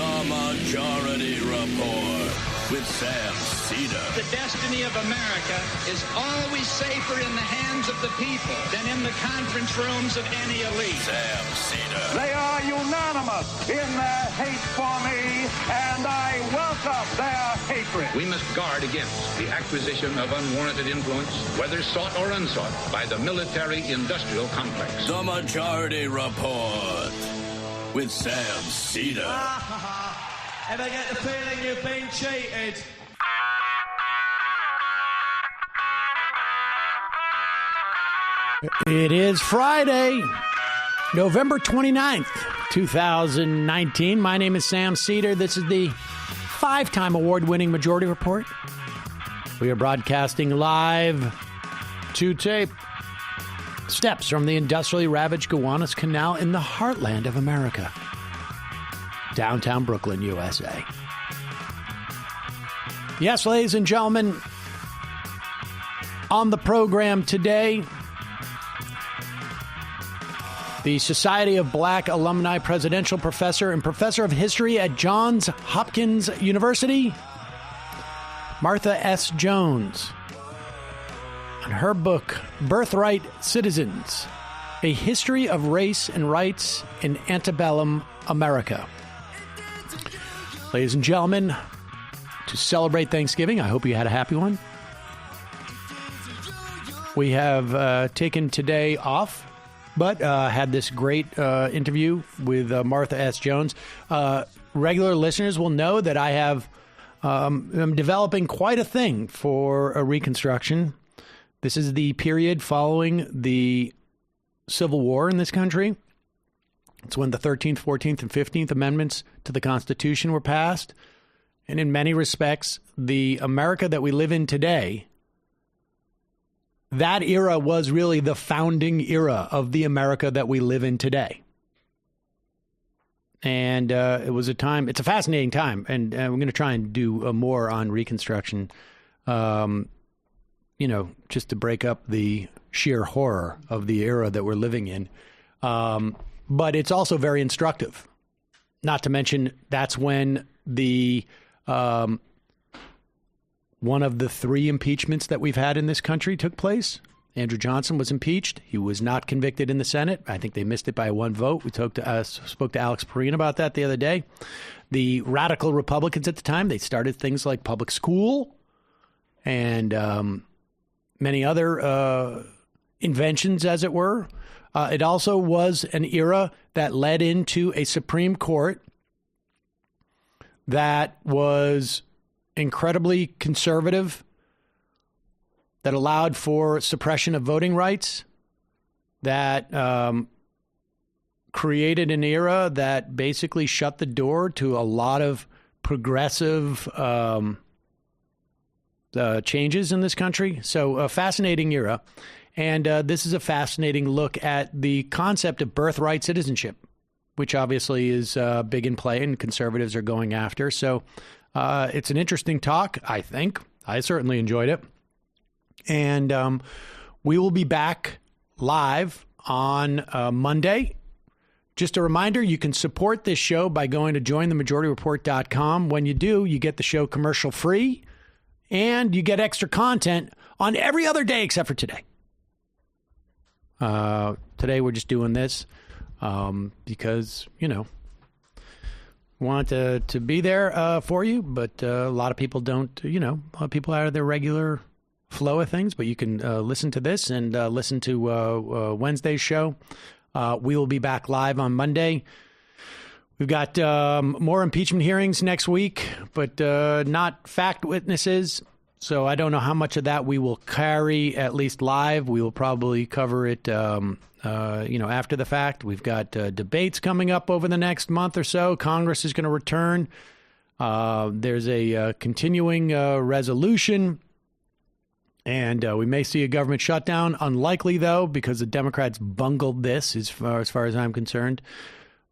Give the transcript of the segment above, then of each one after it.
The Majority Report with Sam Cedar. The destiny of America is always safer in the hands of the people than in the conference rooms of any elite. Sam Cedar. They are unanimous in their hate for me, and I welcome their hatred. We must guard against the acquisition of unwarranted influence, whether sought or unsought, by the military-industrial complex. The Majority Report with Sam Cedar. Ever get the feeling you've been cheated? It is Friday, November 29th, 2019. My name is Sam Cedar. This is the 5-time award-winning Majority Report. We are broadcasting live to tape. Steps from the industrially ravaged Gowanus Canal in the heartland of America. Downtown Brooklyn, USA. Yes, ladies and gentlemen, on the program today, the Society of Black Alumni Presidential Professor and Professor of History at Johns Hopkins University, Martha S. Jones, and her book, Birthright Citizens, A History of Race and Rights in Antebellum America. Ladies and gentlemen, to celebrate Thanksgiving, I hope you had a happy one. We have taken today off, but had this great interview with Martha S. Jones. Regular listeners will know that I have I'm developing quite a thing for a Reconstruction. This is the period following the Civil War in this country. It's when the 13th, 14th, and 15th Amendments to the Constitution were passed. And in many respects, the America that we live in today, that era was really the founding era of the America that we live in today. And it was a time, it's a fascinating time. And we're going to try and do more on Reconstruction, just to break up the sheer horror of the era that we're living in. But it's also very instructive. Not to mention, that's when the one of the 3 impeachments that we've had in this country took place. Andrew Johnson was impeached. He was not convicted in the Senate. I think they missed it by 1 vote. We spoke to Alex Perrine about that the other day. The radical Republicans at the time, they started things like public school and many other inventions, as it were. It also was an era that led into a Supreme Court that was incredibly conservative, that allowed for suppression of voting rights, that created an era that basically shut the door to a lot of progressive changes in this country. So a fascinating era. And this is a fascinating look at the concept of birthright citizenship, which obviously is big in play and conservatives are going after. So it's an interesting talk, I think. I certainly enjoyed it. And we will be back live on Monday. Just a reminder, you can support this show by going to jointhemajorityreport.com. When you do, you get the show commercial free and you get extra content on every other day except for today. Today we're just doing this because, want to be there for you, but a lot of people don't, a lot of people out of their regular flow of things, but you can listen to this and listen to Wednesday's show. We will be back live on Monday. We've got more impeachment hearings next week, but not fact witnesses. So I don't know how much of that we will carry, at least live. We will probably cover it, after the fact. We've got debates coming up over the next month or so. Congress is going to return. There's a continuing resolution, and we may see a government shutdown. Unlikely, though, because the Democrats bungled this, as far as I'm concerned.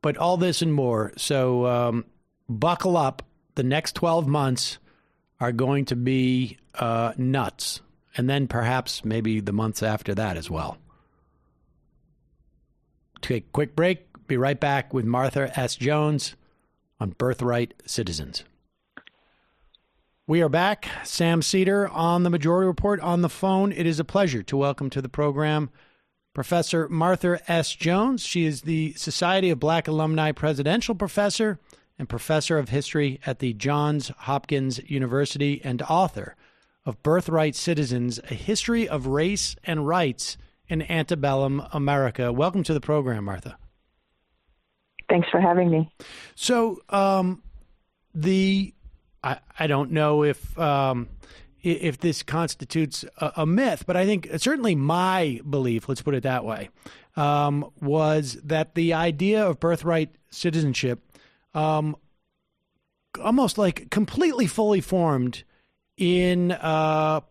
But all this and more. So buckle up. The next 12 months are going to be nuts. And then perhaps maybe the months after that as well. Take a quick break. Be right back with Martha S. Jones on Birthright Citizens. We are back. Sam Seder on the Majority Report on the phone. It is a pleasure to welcome to the program Professor Martha S. Jones. She is the Society of Black Alumni Presidential Professor and Professor of History at the Johns Hopkins University and author of Birthright Citizens, A History of Race and Rights in Antebellum America. Welcome to the program, Martha. Thanks for having me. So I don't know if this constitutes a myth, but I think certainly my belief, let's put it that way, was that the idea of birthright citizenship almost like completely fully formed in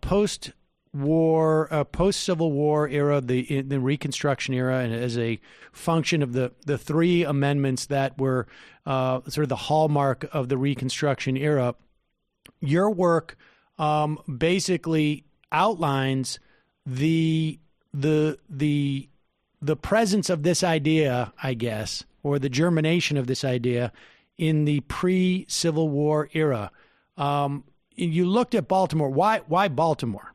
post-Civil War era, the Reconstruction era, and as a function of the three amendments that were sort of the hallmark of the Reconstruction era. Your work basically outlines the presence of this idea, I guess, or the germination of this idea in the pre-Civil War era. You looked at Baltimore. Why Baltimore?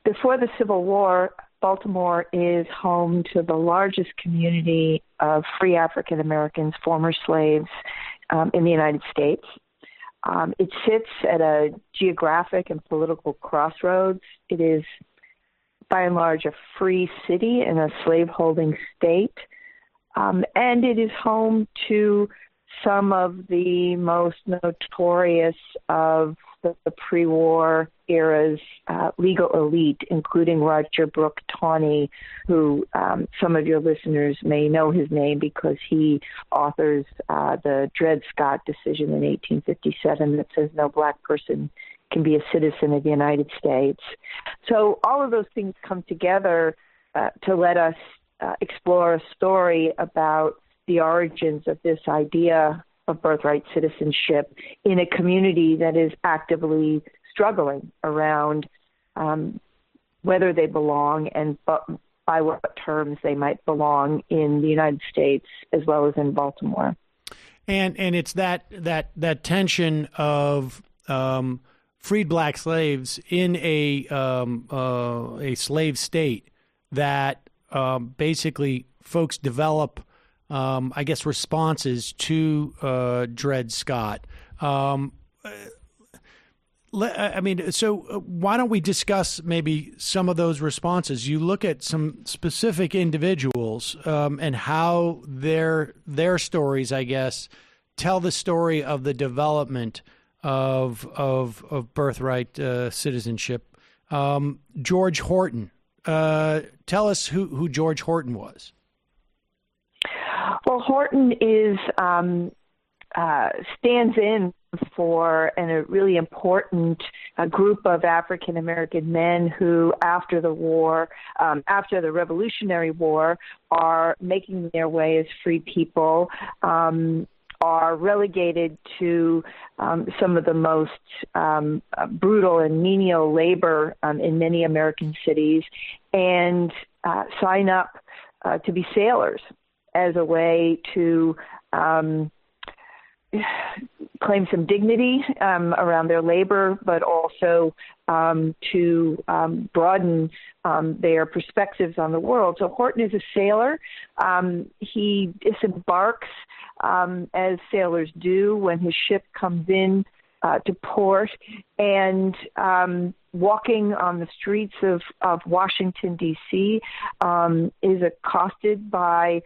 Before the Civil War, Baltimore is home to the largest community of free African Americans, former slaves, in the United States. It sits at a geographic and political crossroads. It is, by and large, a free city in a slaveholding state. And it is home to some of the most notorious of the pre-war era's legal elite, including Roger Brooke Tawney, who some of your listeners may know his name because he authors the Dred Scott decision in 1857 that says no black person can be a citizen of the United States. So all of those things come together to let us explore a story about the origins of this idea of birthright citizenship in a community that is actively struggling around whether they belong and by what terms they might belong in the United States as well as in Baltimore. And it's that tension of freed black slaves in a slave state that basically folks develop, I guess, responses to Dred Scott. So why don't we discuss maybe some of those responses? You look at some specific individuals and how their stories, I guess, tell the story of the development of birthright citizenship. George Horton. Tell us who George Horton was. Well, Horton stands in for a really important group of African American men who, after the war, after the Revolutionary War, are making their way as free people, are relegated to some of the most brutal and menial labor in many American cities, and sign up to be sailors as a way to claim some dignity around their labor, but also to broaden their perspectives on the world. So Horton is a sailor. He disembarks, as sailors do, when his ship comes in to port, and walking on the streets of Washington, D.C., is accosted by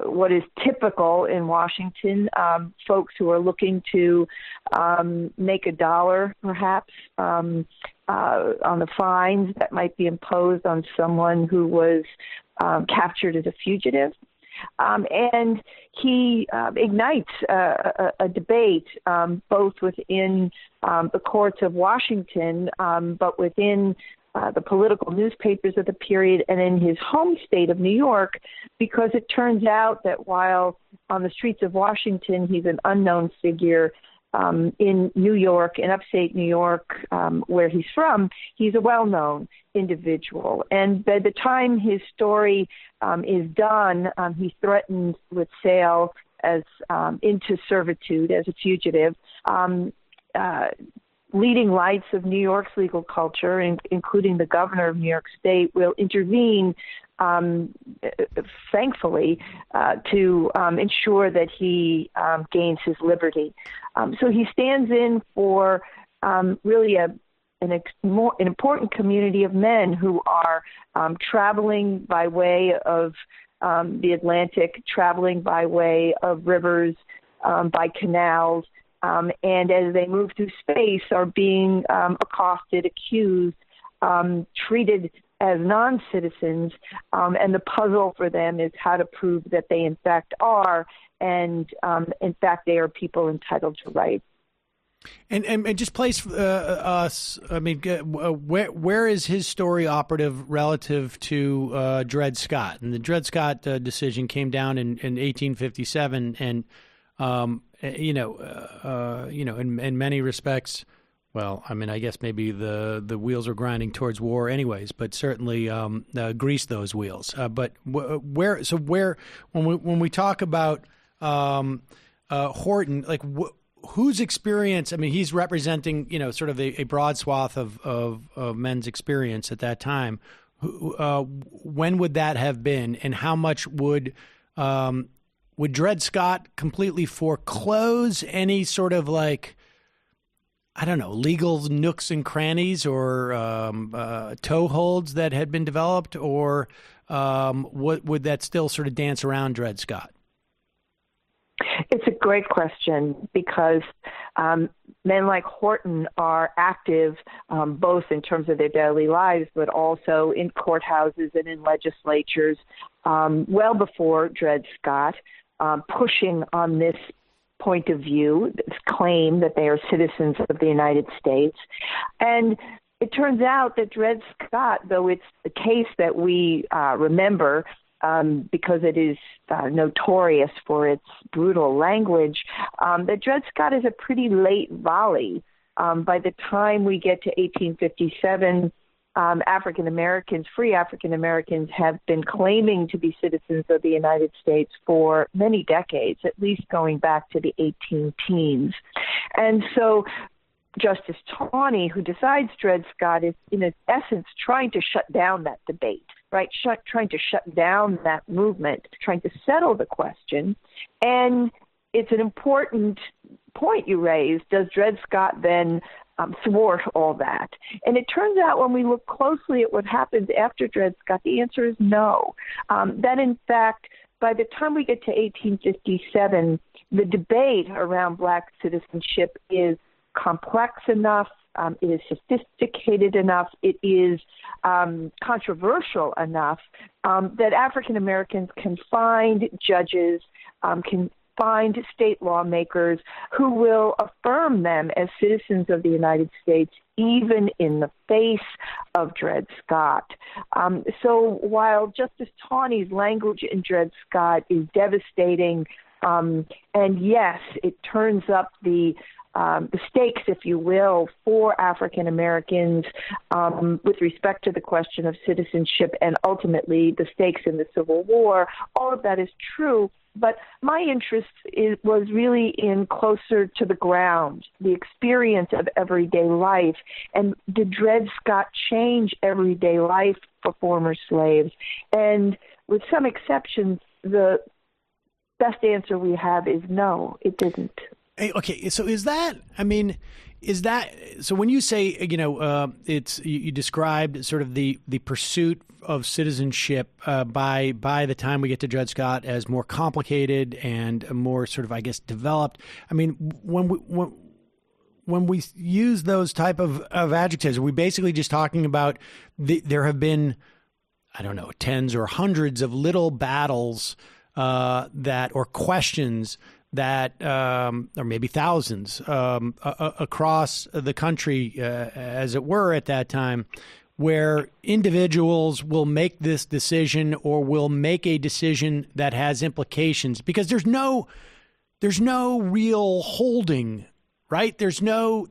what is typical in Washington, folks who are looking to make a dollar, perhaps, on the fines that might be imposed on someone who was captured as a fugitive. And he ignites a debate both within the courts of Washington, but within the political newspapers of the period and in his home state of New York, because it turns out that while on the streets of Washington he's an unknown figure, in New York, in upstate New York, where he's from, he's a well-known individual. And by the time his story is done, he's threatened with sale as into servitude as a fugitive. Leading lights of New York's legal culture, including the governor of New York State, will intervene, thankfully, to ensure that he gains his liberty. So he stands in for really an important community of men who are traveling by way of the Atlantic, traveling by way of rivers, by canals, and as they move through space are being accosted, accused, treated as non-citizens, and the puzzle for them is how to prove that they in fact are, and in fact they are people entitled to rights. And just place us. I mean, where is his story operative relative to Dred Scott? And the Dred Scott decision came down in 1857, and in many respects, well, I mean, I guess maybe the wheels are grinding towards war, anyways. But certainly grease those wheels. But where when we talk about Horton, like whose experience? I mean, he's representing sort of a broad swath of men's experience at that time. When would that have been, and how much would Dred Scott completely foreclose any sort of legal nooks and crannies or toeholds that had been developed, or would that still sort of dance around Dred Scott? It's a great question, because men like Horton are active both in terms of their daily lives, but also in courthouses and in legislatures well before Dred Scott, pushing on this point of view, this claim that they are citizens of the United States. And it turns out that Dred Scott, though it's the case that we remember because it is notorious for its brutal language, that Dred Scott is a pretty late volley. By the time we get to 1857, African Americans, free African Americans, have been claiming to be citizens of the United States for many decades, at least going back to the 18 teens. And so Justice Taney, who decides Dred Scott, is in essence trying to shut down that debate, right? Trying to shut down that movement, trying to settle the question. And it's an important point you raised. Does Dred Scott then thwart all that? And it turns out when we look closely at what happens after Dred Scott, the answer is no. That in fact, by the time we get to 1857, the debate around black citizenship is complex enough, it is sophisticated enough, it is controversial enough that African Americans can find judges, can find state lawmakers who will affirm them as citizens of the United States, even in the face of Dred Scott. So while Justice Taney's language in Dred Scott is devastating, and yes, it turns up the stakes, if you will, for African Americans with respect to the question of citizenship and ultimately the stakes in the Civil War. All of that is true. But my interest was really in closer to the ground, the experience of everyday life. And did Dred Scott change everyday life for former slaves? And with some exceptions, the best answer we have is no, it didn't. Okay, so so when you say, you described sort of the pursuit of citizenship by the time we get to Dred Scott as more complicated and more sort of, I guess, developed. I mean, when we use those type of adjectives, are we basically just talking about there have been, I don't know, tens or hundreds of little battles or questions that, or maybe thousands across the country, as it were, at that time, where individuals will make this decision or will make a decision that has implications, because there's no real holding right? There's no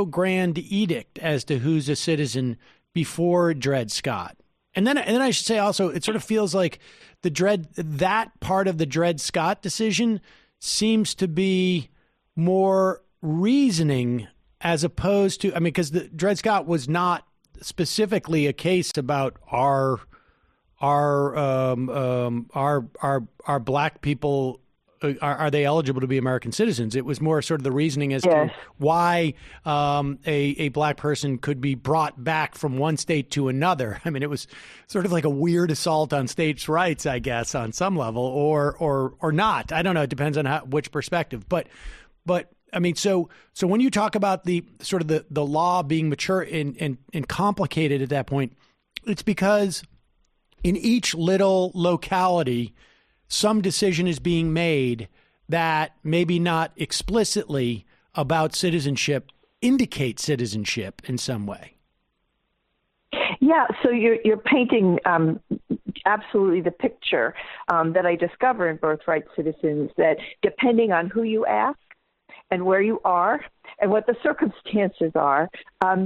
grand edict as to who's a citizen before Dred Scott. And then I should say also, it sort of feels like that part of the Dred Scott decision seems to be more reasoning as opposed to, I mean, because the Dred Scott was not specifically a case about our black people. Are they eligible to be American citizens? It was more sort of the reasoning as to why a black person could be brought back from one state to another. I mean, it was sort of like a weird assault on states' rights, I guess, on some level, or not. I don't know. It depends on which perspective. But I mean, so when you talk about the sort of the law being mature and complicated at that point, it's because in each little locality, some decision is being made that maybe not explicitly about citizenship indicates citizenship in some way. Yeah, so you're painting absolutely the picture that I discover in Birthright Citizens, that depending on who you ask and where you are and what the circumstances are,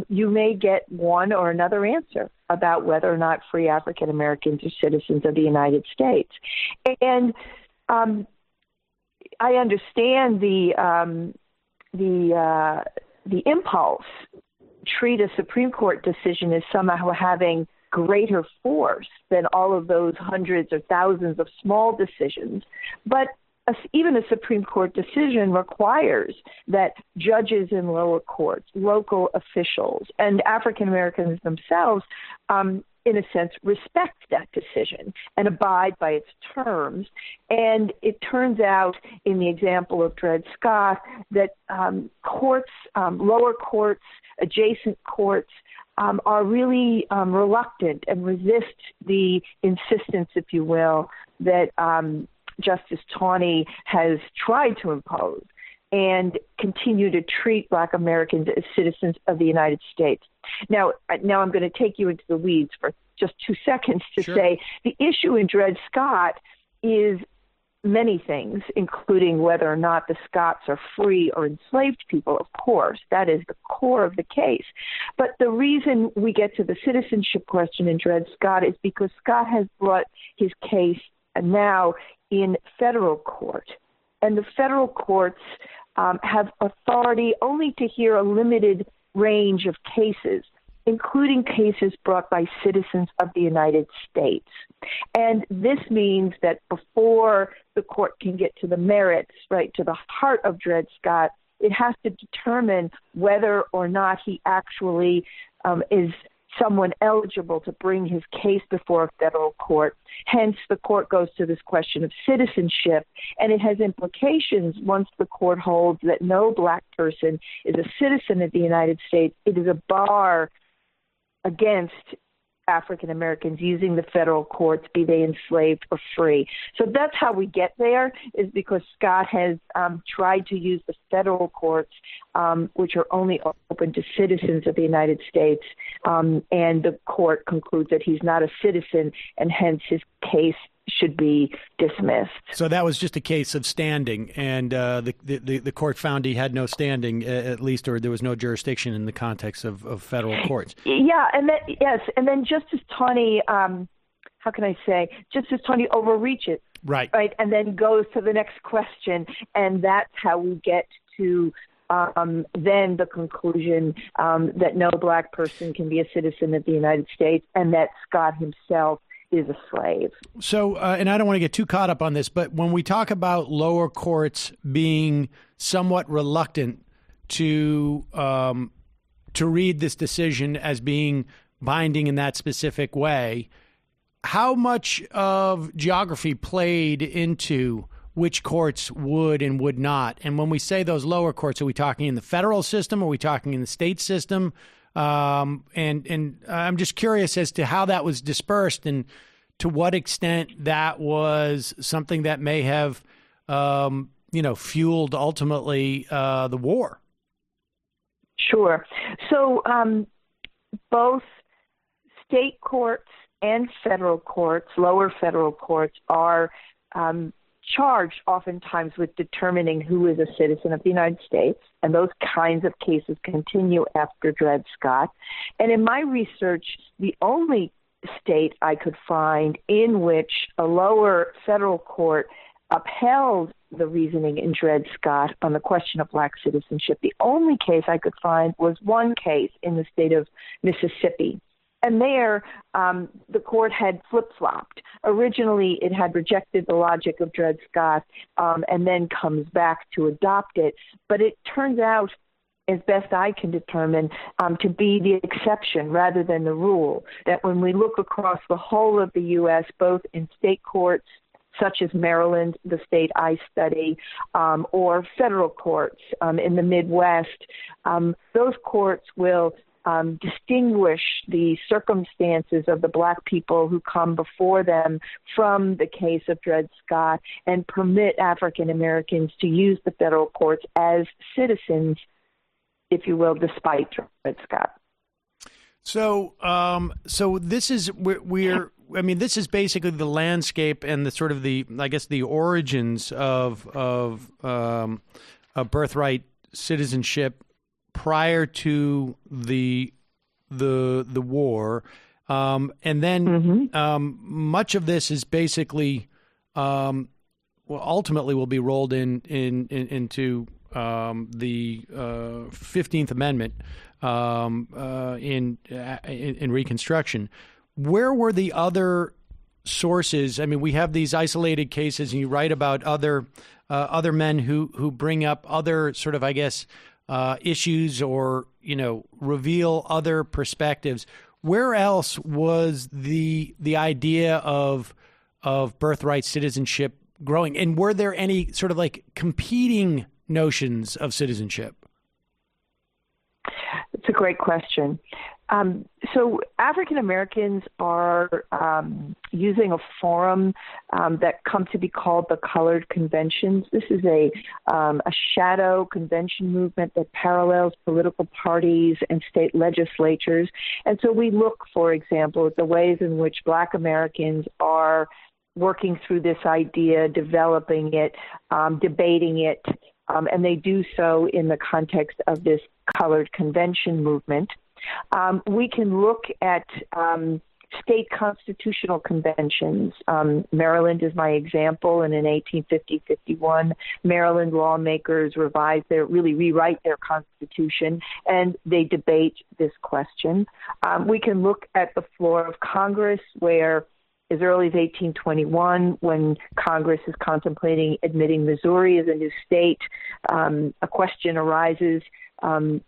you may get one or another answer about whether or not free African Americans are citizens of the United States. And I understand the impulse treat a Supreme Court decision as somehow having greater force than all of those hundreds or thousands of small decisions. But even a Supreme Court decision requires that judges in lower courts, local officials, and African Americans themselves, in a sense, respect that decision and abide by its terms. And it turns out, in the example of Dred Scott, that courts, lower courts, adjacent courts, are really reluctant and resist the insistence, if you will, that Justice Taney has tried to impose and continue to treat Black Americans as citizens of the United States. Now I'm going to take you into the weeds for just 2 seconds to say the issue in Dred Scott is many things, including whether or not the Scots are free or enslaved people. Of course, that is the core of the case. But the reason we get to the citizenship question in Dred Scott is because Scott has brought his case now in federal court, and the federal courts have authority only to hear a limited range of cases, including cases brought by citizens of the United States. And this means that before the court can get to the merits, right, to the heart of Dred Scott, it has to determine whether or not he actually is someone eligible to bring his case before a federal court. Hence, the court goes to this question of citizenship, and it has implications once the court holds that no Black person is a citizen of the United States. It is a bar against African Americans using the federal courts, be they enslaved or free. So that's how we get there, is because Scott has tried to use the federal courts, which are only open to citizens of the United States, and the court concludes that he's not a citizen, and hence his case should be dismissed. So that was just a case of standing, and the court found he had no standing, at least, or there was no jurisdiction in the context of federal courts. Yeah, and then Justice Taney, Justice Taney overreaches, right, and then goes to the next question, and that's how we get to then the conclusion that no Black person can be a citizen of the United States, and that Scott himself is a slave. So, and I don't want to get too caught up on this, but when we talk about lower courts being somewhat reluctant to read this decision as being binding in that specific way, how much of geography played into which courts would and would not? And when we say those lower courts, are we talking in the federal system? Are we talking in the state system? And I'm just curious as to how that was dispersed and to what extent that was something that may have, fueled ultimately the war. Sure. So both state courts and federal courts, lower federal courts, are charged oftentimes with determining who is a citizen of the United States, and those kinds of cases continue after Dred Scott. And in my research, the only state I could find in which a lower federal court upheld the reasoning in Dred Scott on the question of black citizenship, the only case I could find was one case in the state of Mississippi. And there, the court had flip-flopped. Originally, it had rejected the logic of Dred Scott and then comes back to adopt it. But it turns out, as best I can determine, to be the exception rather than the rule, that when we look across the whole of the U.S., both in state courts, such as Maryland, the state I study, or federal courts in the Midwest, those courts will distinguish the circumstances of the black people who come before them from the case of Dred Scott and permit African Americans to use the federal courts as citizens, if you will, despite Dred Scott. So this is this is basically the landscape and the sort of the origins of birthright citizenship prior to the war, and then much of this is basically ultimately will be rolled into the 15th Amendment in Reconstruction. Where were the other sources? I mean, we have these isolated cases, and you write about other men who bring up other sort of, I guess, issues or, reveal other perspectives. Where else was the idea of birthright citizenship growing? And were there any sort of like competing notions of citizenship? It's a great question. So African Americans are using a forum that come to be called the Colored Conventions. This is a shadow convention movement that parallels political parties and state legislatures. And so we look, for example, at the ways in which Black Americans are working through this idea, developing it, debating it, and they do so in the context of this Colored Convention movement. We can look at state constitutional conventions. Maryland is my example, and in 1850-51, Maryland lawmakers rewrite their constitution, and they debate this question. We can look at the floor of Congress, where as early as 1821, when Congress is contemplating admitting Missouri as a new state, a question arises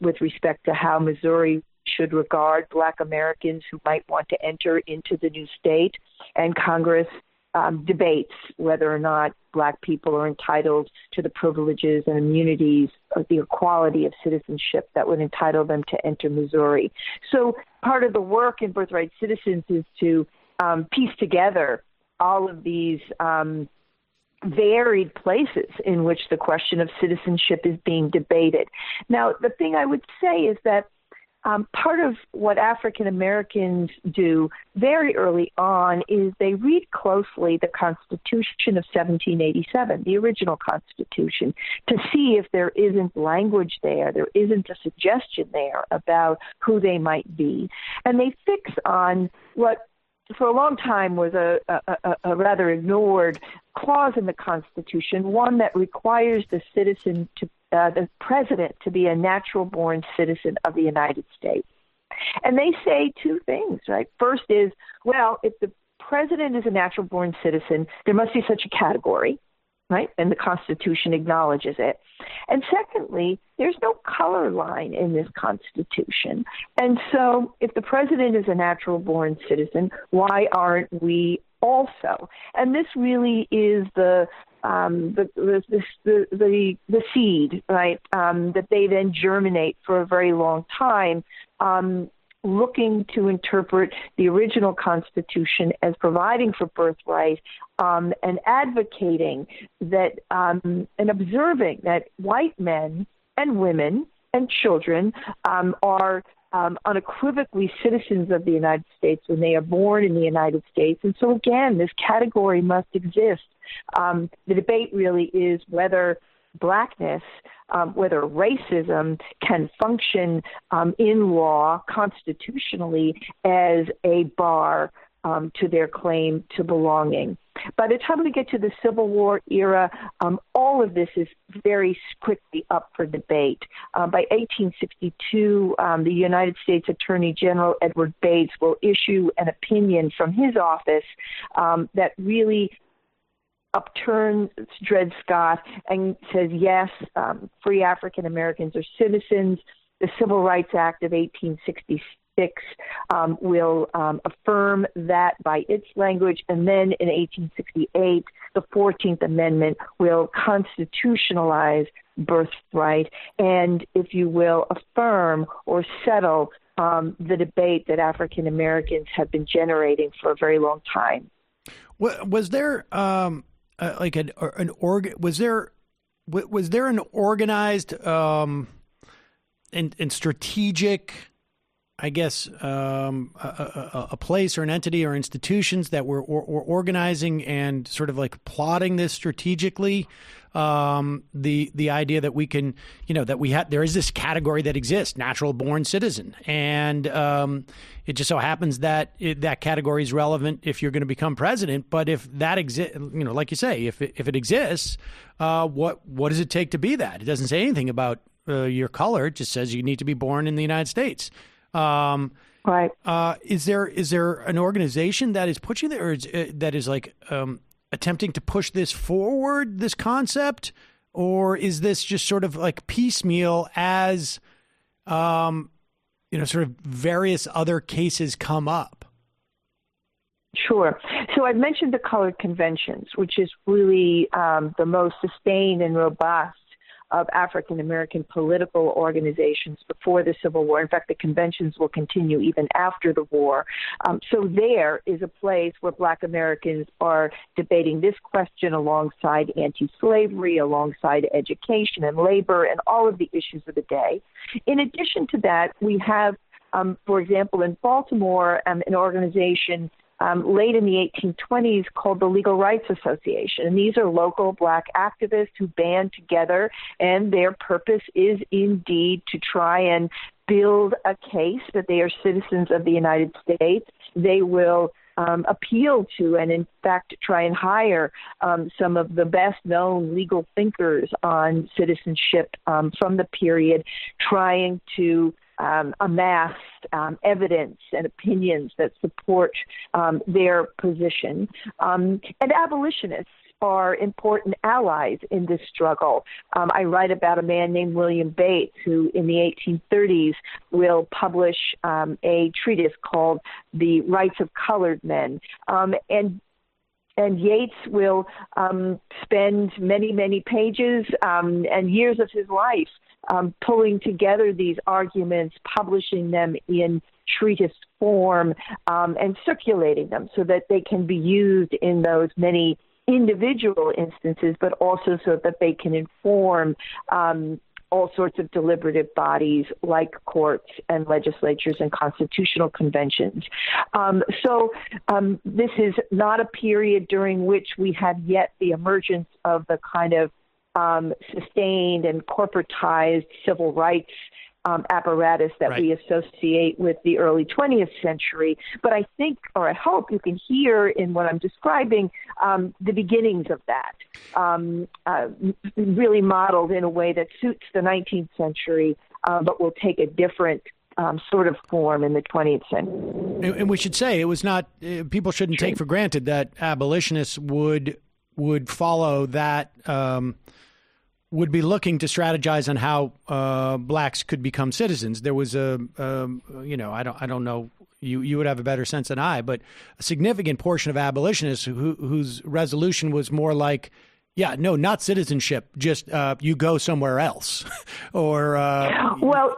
with respect to how Missouri should regard Black Americans who might want to enter into the new state, and Congress debates whether or not Black people are entitled to the privileges and immunities of the equality of citizenship that would entitle them to enter Missouri. So part of the work in Birthright Citizens is to piece together all of these varied places in which the question of citizenship is being debated. Now, the thing I would say is that part of what African Americans do very early on is they read closely the Constitution of 1787, the original Constitution, to see if there isn't language there isn't a suggestion there about who they might be. And they fix on what for a long time was a rather ignored clause in the Constitution, one that requires the president to be a natural-born citizen of the United States. And they say two things, right? First is, well, if the president is a natural-born citizen, there must be such a category, right? And the Constitution acknowledges it. And secondly, there's no color line in this Constitution. And so if the president is a natural-born citizen, why aren't we also? And this really is the seed, right, that they then germinate for a very long time, looking to interpret the original Constitution as providing for birthright and advocating that and observing that white men and women and children are unequivocally citizens of the United States when they are born in the United States. And so, again, this category must exist The debate really is whether blackness, whether racism can function in law constitutionally as a bar to their claim to belonging. By the time we get to the Civil War era, all of this is very quickly up for debate. By 1862, the United States Attorney General Edward Bates will issue an opinion from his office that really upturns Dred Scott and says, yes, free African Americans are citizens. The Civil Rights Act of 1866 will affirm that by its language. And then in 1868, the 14th Amendment will constitutionalize birthright and, if you will, affirm or settle the debate that African Americans have been generating for a very long time. Was there was there an organized and strategic, I guess, a place or an entity or institutions that were organizing and sort of like plotting this strategically? The idea that we can, that there is this category that exists, natural born citizen, and it just so happens that that category is relevant if you're going to become president. But if that exists, like you say, if it exists, what does it take to be that? It doesn't say anything about your color. It just says you need to be born in the United States. Right. Is there an organization that is pushing there, or that is like attempting to push this forward, this concept, or is this just sort of like piecemeal as, sort of various other cases come up? Sure. So I've mentioned the colored conventions, which is really the most sustained and robust of African-American political organizations before the Civil War. In fact, the conventions will continue even after the war. So there is a place where Black Americans are debating this question alongside anti-slavery, alongside education and labor, and all of the issues of the day. In addition to that, we have, for example, in Baltimore, an organization late in the 1820s called the Legal Rights Association. And these are local Black activists who band together, and their purpose is indeed to try and build a case that they are citizens of the United States. They will appeal to and, in fact, try and hire some of the best-known legal thinkers on citizenship from the period, trying to amassed evidence and opinions that support their position. And abolitionists are important allies in this struggle. I write about a man named William Bates, who in the 1830s will publish a treatise called The Rights of Colored Men. And Yates will spend many, many pages and years of his life pulling together these arguments, publishing them in treatise form, and circulating them so that they can be used in those many individual instances, but also so that they can inform all sorts of deliberative bodies like courts and legislatures and constitutional conventions. So this is not a period during which we have yet the emergence of the kind of sustained and corporatized civil rights apparatus that we associate with the early 20th century. But I think, or I hope, you can hear in what I'm describing the beginnings of that, really modeled in a way that suits the 19th century, but will take a different sort of form in the 20th century. And we should say it was not, people shouldn't take for granted that abolitionists would follow that, would be looking to strategize on how blacks could become citizens. There was I don't know, you would have a better sense than I, but a significant portion of abolitionists whose resolution was more like, yeah, no, not citizenship, just you go somewhere else, or well,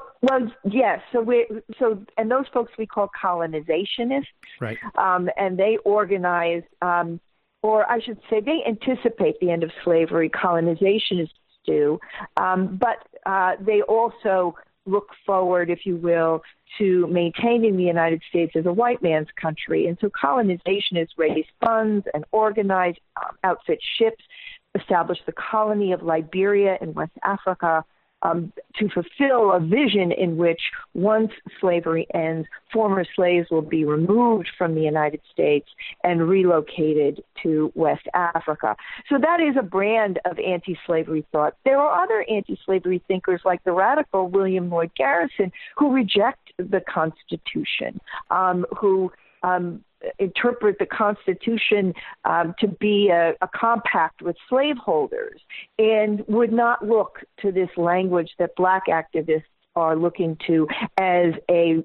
yes. And those folks we call colonizationists, right? And they organize, or I should say, they anticipate the end of slavery. Colonizationists do, but they also look forward, if you will, to maintaining the United States as a white man's country. And so colonization is raise funds and organize, outfit ships, establish the colony of Liberia in West Africa, to fulfill a vision in which once slavery ends, former slaves will be removed from the United States and relocated to West Africa. So that is a brand of anti-slavery thought. There are other anti-slavery thinkers like the radical William Lloyd Garrison who reject the Constitution, who interpret the Constitution to be a compact with slaveholders and would not look to this language that Black activists are looking to as a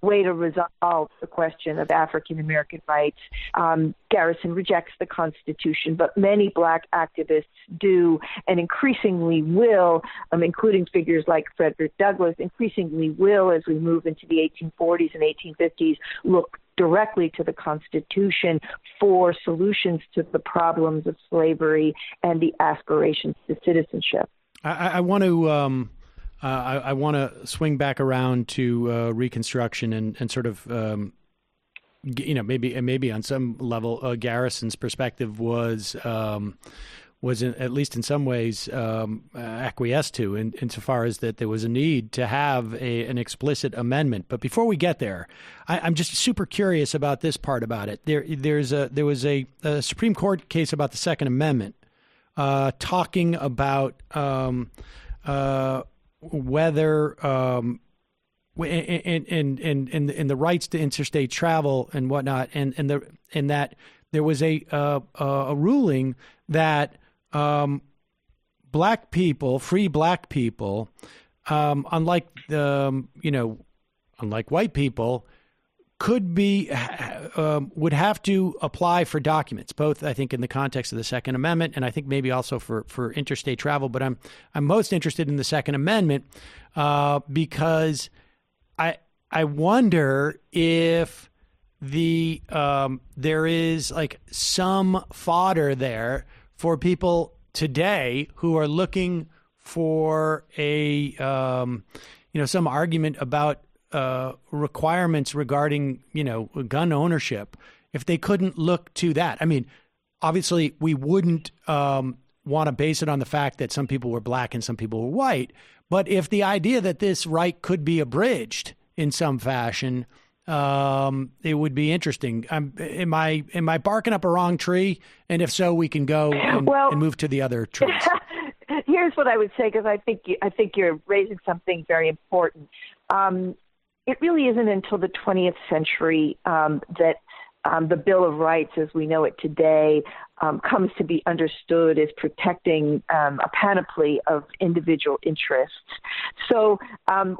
way to resolve the question of African American rights. Garrison rejects the Constitution, but many Black activists do, and increasingly will, including figures like Frederick Douglass, increasingly will, as we move into the 1840s and 1850s, look directly to the Constitution for solutions to the problems of slavery and the aspirations to citizenship. I want to I want to swing back around to Reconstruction and sort of maybe on some level Garrison's perspective was at least in some ways acquiesced to insofar as that there was a need to have an explicit amendment. But before we get there, I'm just super curious about this part about it. There was a Supreme Court case about the Second Amendment talking about whether in the rights to interstate travel and whatnot, and that there was a ruling that Black people, free Black people, unlike white people, would have to apply for documents, both I think in the context of the Second Amendment and I think maybe also for interstate travel. But I'm most interested in the Second Amendment because I wonder if there is like some fodder there for people today who are looking for some argument about requirements regarding, gun ownership, if they couldn't look to that. I mean, obviously we wouldn't want to base it on the fact that some people were Black and some people were white, but if the idea that this right could be abridged in some fashion, it would be interesting. Am I barking up a wrong tree? And if so, we can go and move to the other trees. Here's what I would say, because I think you're raising something very important. It really isn't until the 20th century that the Bill of Rights, as we know it today, comes to be understood as protecting a panoply of individual interests. So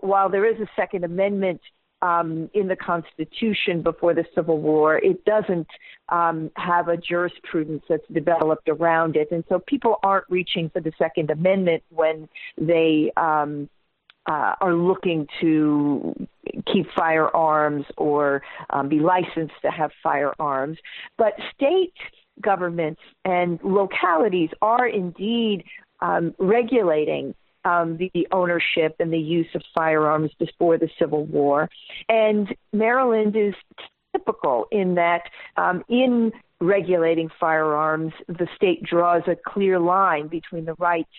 while there is a Second Amendment in the Constitution before the Civil War, it doesn't have a jurisprudence that's developed around it. And so people aren't reaching for the Second Amendment when they are looking to keep firearms or be licensed to have firearms. But state governments and localities are indeed regulating the ownership and the use of firearms before the Civil War. And Maryland is typical in that in regulating firearms, the state draws a clear line between the rights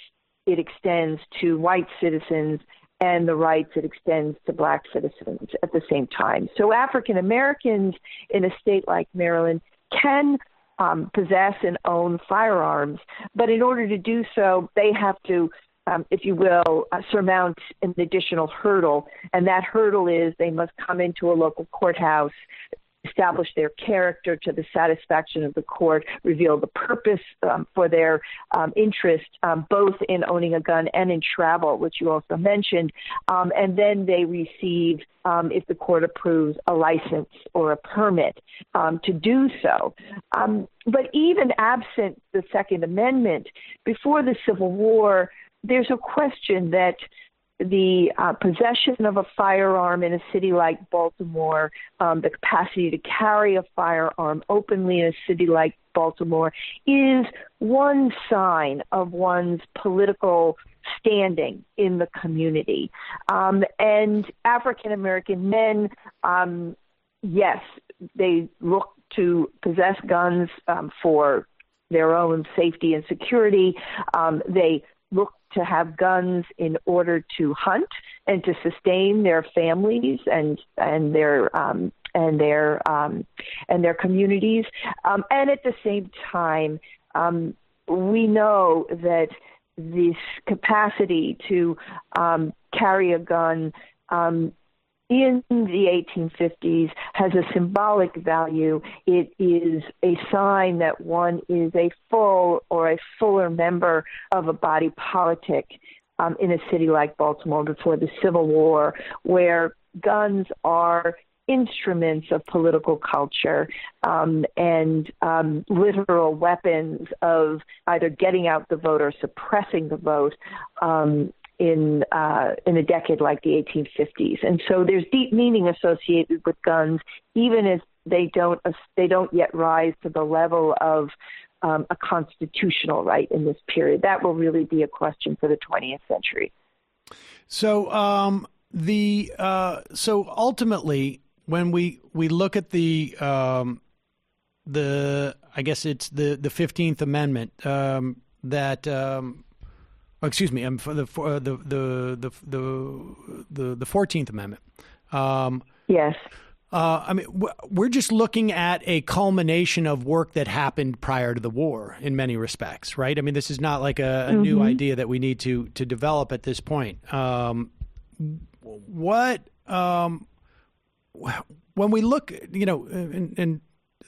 it extends to white citizens and the rights it extends to Black citizens at the same time. So African Americans in a state like Maryland can possess and own firearms, but in order to do so, they have to, if you will, surmount an additional hurdle, and that hurdle is they must come into a local courthouse, establish their character to the satisfaction of the court, reveal the purpose for their interest, both in owning a gun and in travel, which you also mentioned, and then they receive, if the court approves, a license or a permit to do so. But even absent the Second Amendment, before the Civil War, there's a question that the possession of a firearm in a city like Baltimore, the capacity to carry a firearm openly in a city like Baltimore, is one sign of one's political standing in the community. And African American men, yes, they look to possess guns for their own safety and security. They look to have guns in order to hunt and to sustain their families and their communities. And at the same time, we know that this capacity to carry a gun in the 1850s has a symbolic value. It is a sign that one is a full or a fuller member of a body politic in a city like Baltimore before the Civil War, where guns are instruments of political culture and literal weapons of either getting out the vote or suppressing the vote in a decade like the 1850s. And so there's deep meaning associated with guns, even as they don't yet rise to the level of a constitutional right in this period. That will really be a question for the 20th century. So so ultimately, when we look at the I guess it's the 15th Amendment excuse me, for the 14th Amendment. Yes. I mean, we're just looking at a culmination of work that happened prior to the war in many respects, right? I mean, this is not like a new idea that we need to develop at this point. When we look, and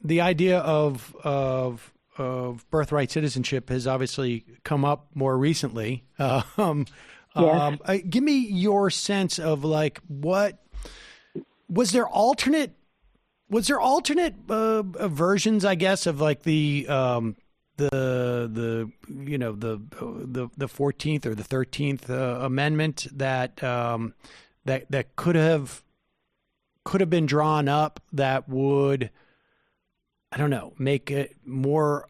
the idea of birthright citizenship has obviously come up more recently. Yes. Give me your sense of what was there alternate versions, I guess, of like the 14th or the 13th Amendment that could have been drawn up that would, I don't know, make it more,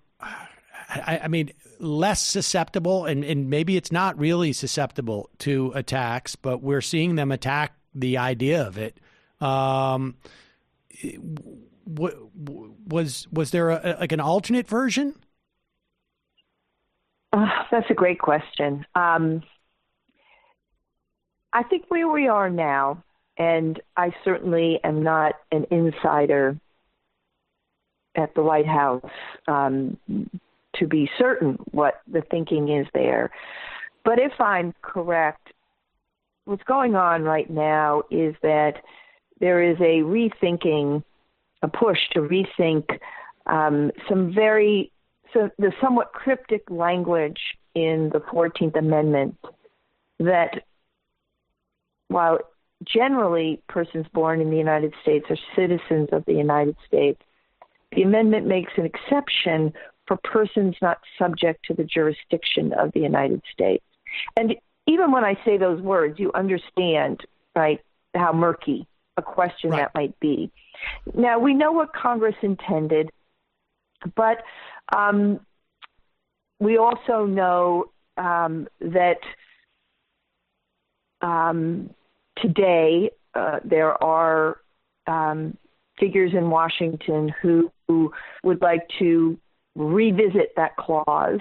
I mean, less susceptible, and maybe it's not really susceptible to attacks, but we're seeing them attack the idea of it. Was there an alternate version? That's a great question. I think where we are now, and I certainly am not an insider at the White House to be certain what the thinking is there. But if I'm correct, what's going on right now is that there is a push to rethink the somewhat cryptic language in the 14th Amendment that, while generally persons born in the United States are citizens of the United States, the amendment makes an exception for persons not subject to the jurisdiction of the United States. And even when I say those words, you understand, right, how murky a question that might be. Now, we know what Congress intended, but we also know that today there are figures in Washington who would like to revisit that clause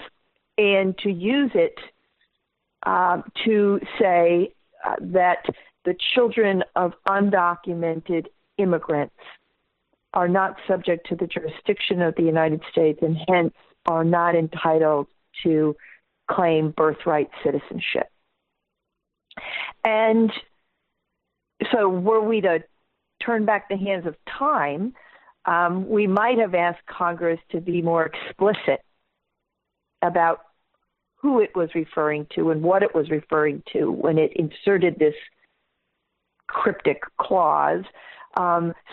and to use it to say that the children of undocumented immigrants are not subject to the jurisdiction of the United States and hence are not entitled to claim birthright citizenship. And so were we to turn back the hands of time, we might have asked Congress to be more explicit about who it was referring to and what it was referring to when it inserted this cryptic clause,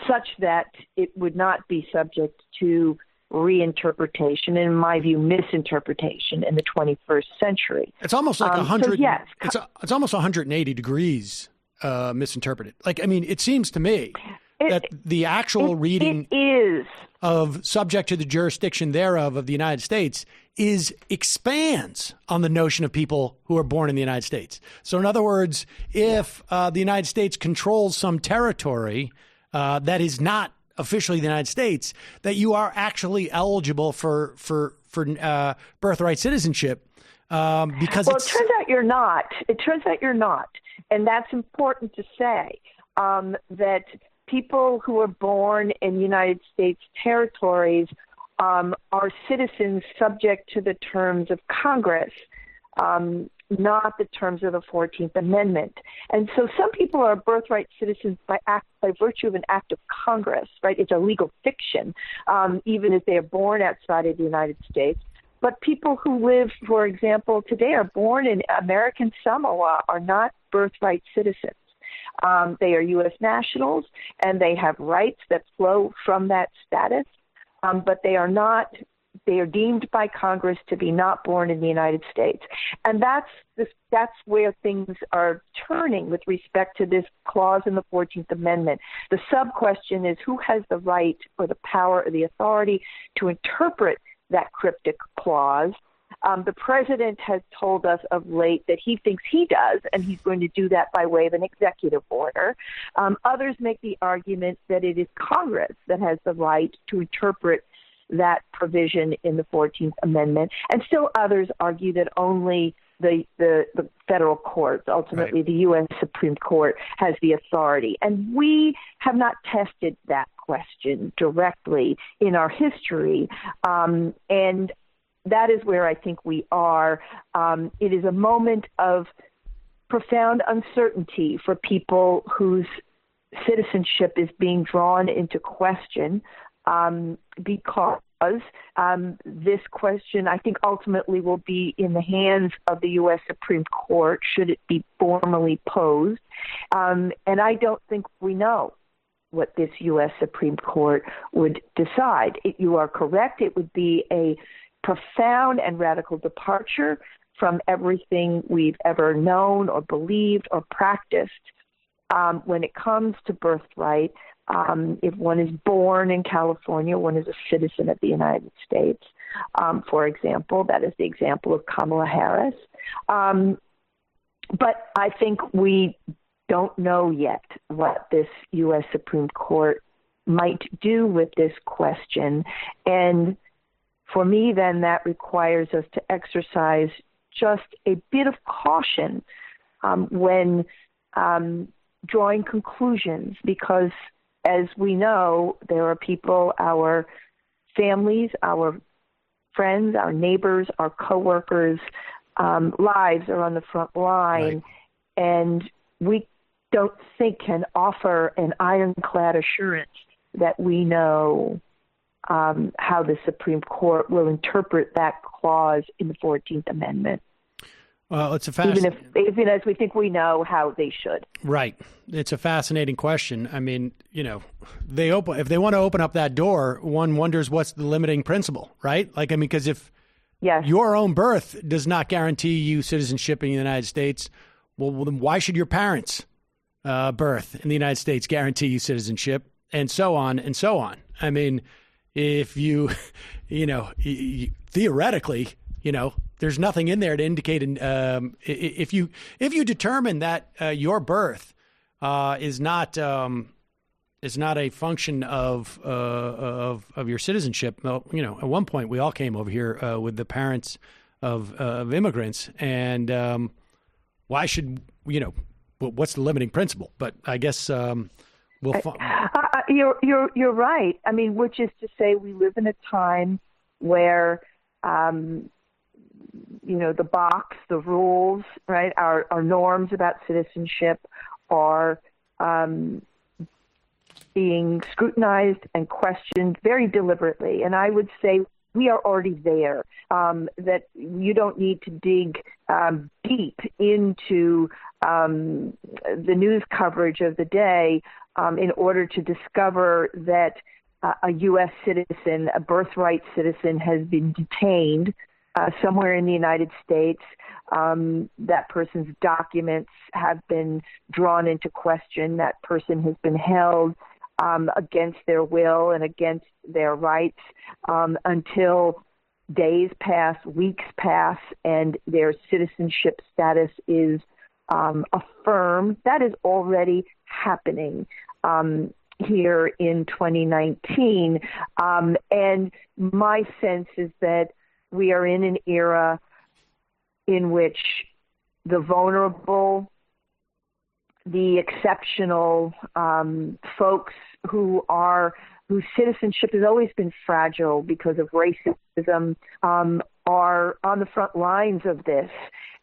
such that it would not be subject to reinterpretation, and in my view, misinterpretation in the 21st century. It's almost like 100. So yes, it's almost 180 degrees misinterpreted. Like, I mean, it seems to me that the actual reading it is. of subject to the jurisdiction thereof of the United States expands on the notion of people who are born in the United States. So in other words, if the United States controls some territory that is not officially the United States, that you are actually eligible for birthright citizenship because it turns out you're not. It turns out you're not. And that's important to say, that people who are born in United States territories are citizens subject to the terms of Congress, not the terms of the 14th Amendment. And so some people are birthright citizens by virtue of an act of Congress, right? It's a legal fiction, even if they are born outside of the United States. But people who live, for example, today are born in American Samoa are not birthright citizens. They are U.S. nationals, and they have rights that flow from that status, but they are not. They are deemed by Congress to be not born in the United States, and that's where things are turning with respect to this clause in the 14th Amendment. The sub-question is who has the right or the power or the authority to interpret that cryptic clause. The president has told us of late that he thinks he does, and he's going to do that by way of an executive order. Others make the argument that it is Congress that has the right to interpret that provision in the 14th Amendment. And still others argue that only the federal courts, ultimately the U.S. Supreme Court, has the authority. And we have not tested that question directly in our history. And that is where I think we are. It is a moment of profound uncertainty for people whose citizenship is being drawn into question because this question, I think, ultimately will be in the hands of the U.S. Supreme Court should it be formally posed. And I don't think we know what this U.S. Supreme Court would decide. You are correct. It would be a profound and radical departure from everything we've ever known or believed or practiced when it comes to birthright. If one is born in California, one is a citizen of the United States, for example. That is the example of Kamala Harris. But I think we don't know yet what this U.S. Supreme Court might do with this question. And for me, then, that requires us to exercise just a bit of caution when drawing conclusions, because as we know, there are people, our families, our friends, our neighbors, our coworkers' lives are on the front line, and we don't think can offer an ironclad assurance that we know how the Supreme Court will interpret that clause in the 14th Amendment. Well, it's even as we think we know how they should. Right. It's a fascinating question. I mean, if they want to open up that door, one wonders what's the limiting principle, right? Like, I mean, because if your own birth does not guarantee you citizenship in the United States, well, then why should your parents' birth in the United States guarantee you citizenship, and so on and so on? I mean, if you theoretically, there's nothing in there to indicate if you determine that your birth is not a function of your citizenship. Well, at one point we all came over here with the parents of immigrants, and why should what's the limiting principle? But I guess you're right. I mean, which is to say, we live in a time where the box, the rules, right, our norms about citizenship are being scrutinized and questioned very deliberately. And I would say we are already there, that you don't need to dig deep into the news coverage of the day in order to discover that a U.S. citizen, a birthright citizen, has been detained somewhere in the United States. That person's documents have been drawn into question. That person has been held against their will and against their rights until days pass, weeks pass, and their citizenship status is affirmed. That is already happening here in 2019. And my sense is that we are in an era in which the vulnerable, the exceptional folks whose citizenship has always been fragile because of racism are on the front lines of this.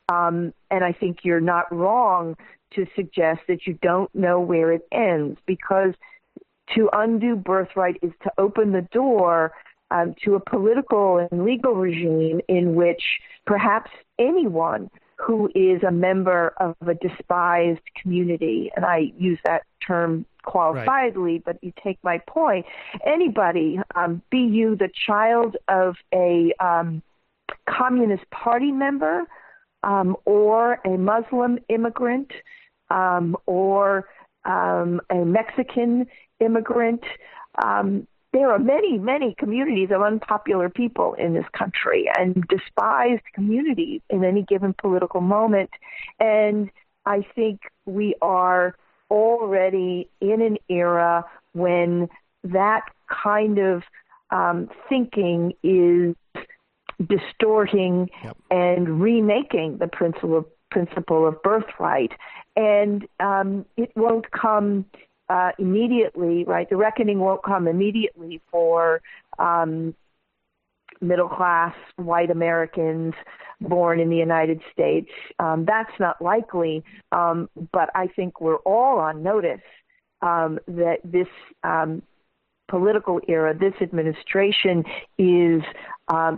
And I think you're not wrong to suggest that you don't know where it ends, because to undo birthright is to open the door to a political and legal regime in which perhaps anyone who is a member of a despised community, and I use that term qualifiedly, right, but you take my point, anybody, be you the child of a Communist Party member or a Muslim immigrant or a Mexican immigrant, there are many, many communities of unpopular people in this country and despised communities in any given political moment. And I think we are already in an era when that kind of thinking is distorting and remaking the principle of birthright. And it won't come immediately, right? The reckoning won't come immediately for middle-class white Americans born in the United States. That's not likely, but I think we're all on notice that this political era, this administration is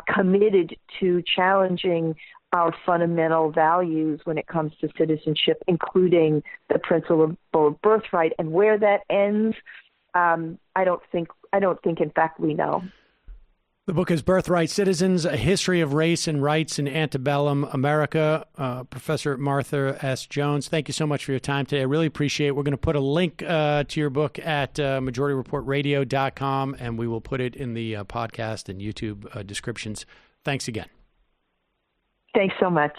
committed to challenging our fundamental values when it comes to citizenship, including the principle of birthright. And where that ends, I don't think, in fact, we know. The book is Birthright Citizens, A History of Race and Rights in Antebellum America. Professor Martha S. Jones, thank you so much for your time today. I really appreciate it. We're going to put a link to your book at majorityreportradio.com, and we will put it in the podcast and YouTube descriptions. Thanks again. Thanks so much.